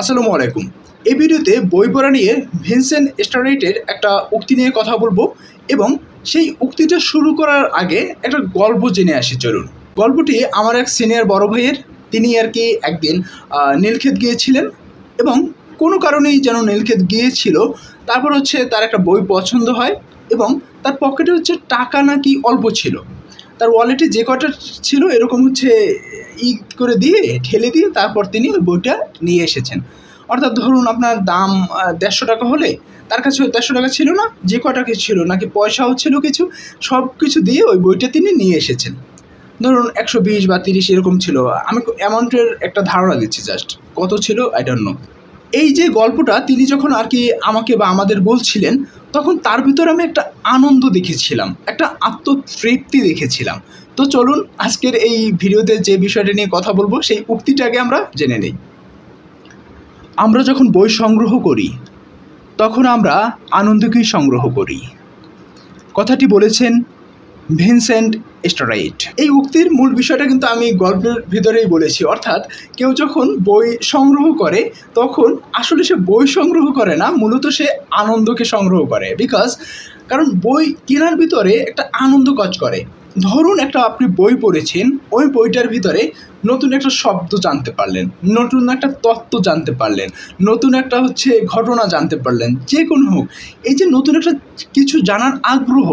আসসালামু আলাইকুম। এই ভিডিওতে বই পড়া নিয়ে ভিনসেন্ট স্টারেটের একটা উক্তি নিয়ে কথা বলবো এবং সেই উক্তিটা শুরু করার আগে একটা গল্প জেনে আসি চলুন। গল্পটি আমার এক সিনিয়র বড় ভাইয়ের। তিনি আর কি একদিন নীলক্ষেত গিয়েছিলেন এবং কোনো কারণেই যেন নীলক্ষেত গিয়েছিল। তারপর হচ্ছে তার একটা বই পছন্দ হয় এবং তার পকেটে হচ্ছে টাকা নাকি অল্প ছিল। তার ওয়ালেটে যে কটা ছিল এরকম হচ্ছে করে দিয়ে ঠেলে দিয়ে তারপর তিনি ওই বইটা নিয়ে এসেছেন। অর্থাৎ ধরুন আপনার দাম ১৫০ টাকা হলে তার কাছে ১৫০ টাকা ছিল না, যে কটা কিছু ছিল নাকি পয়সাও ছিল কিছু, সব কিছু দিয়ে ওই বইটা তিনি নিয়ে এসেছেন। ধরুন ১২০ বা ৩০ এরকম ছিল। আমি অ্যামাউন্টের একটা ধারণা দিচ্ছি, জাস্ট কত ছিল আই ডোন্ট নো। এই যে গল্পটা তিনি যখন আর কি আমাকে বা আমাদের বলছিলেন, তখন তার ভিতরে আমি একটা আনন্দ দেখেছিলাম, একটা আত্মতৃপ্তি দেখেছিলাম। তো চলুন আজকের এই ভিডিওতে যে বিষয়টা নিয়ে কথা বলবো সেই উক্তিটাকে আমরা জেনে নিই। আমরা যখন বই সংগ্রহ করি তখন আমরা আনন্দকেই সংগ্রহ করি। কথাটি বলেছেন ভিনসেন্ট স্টারেট। এই উক্তির মূল বিষয়টা কিন্তু আমি গল্পের ভিতরেই বলেছি। অর্থাৎ কেউ যখন বই সংগ্রহ করে তখন আসলে সে বই সংগ্রহ করে না, মূলত সে আনন্দকে সংগ্রহ করে। কারণ বই কেনার ভিতরে একটা আনন্দ কাজ করে। ধরুন একটা আপনি বই পড়েছেন, ওই বইটার ভিতরে নতুন একটা শব্দ জানতে পারলেন, নতুন একটা তত্ত্ব জানতে পারলেন, নতুন একটা হচ্ছে ঘটনা জানতে পারলেন, যে কোনো হোক। এই যে নতুন একটা কিছু জানার আগ্রহ,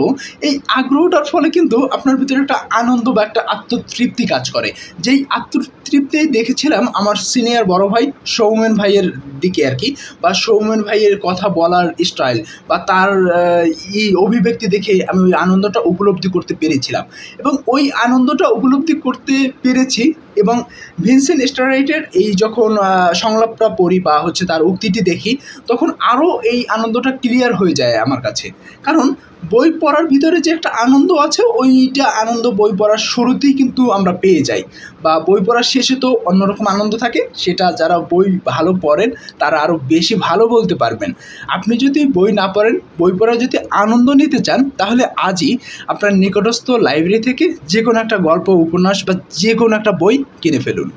এই আগ্রহটার ফলে কিন্তু আপনার ভিতরে একটা আনন্দ বা একটা আত্মতৃপ্তি কাজ করে। যেই আত্মতৃপ্তি দেখেছিলাম আমার সিনিয়র বড় ভাই সৌমেন ভাইয়ের দিকে আর কি, বা সৌমেন ভাইয়ের কথা বলার স্টাইল বা তার অভিব্যক্তি দেখে আমি ওই আনন্দটা উপলব্ধি করতে পেরেছিলাম এবং ওই আনন্দটা উপলব্ধি করতে পেরেছি। এবং ভিনসেন্ট স্টারেটের এই যখন সংলাপটা পড়ি বা হচ্ছে তার উক্তিটি দেখি, তখন আরও এই আনন্দটা ক্লিয়ার হয়ে যায় আমার কাছে। কারণ বই পড়ার ভিতরে যে একটা আনন্দ আছে, ওইটা আনন্দ বই পড়ার শুরুতেই কিন্তু আমরা পেয়ে যাই, বা বই পড়ার শেষে তো অন্যরকম আনন্দ থাকে। সেটা যারা বই ভালো পড়েন তারা আরও বেশি ভালো বলতে পারবেন। আপনি যদি বই না পড়েন, বই পড়ার যদি আনন্দ নিতে চান, তাহলে আজই আপনার নিকটস্থ লাইব্রেরি থেকে যে কোনো একটা গল্প, উপন্যাস বা যে কোনো একটা বই কিনে ফেলুন।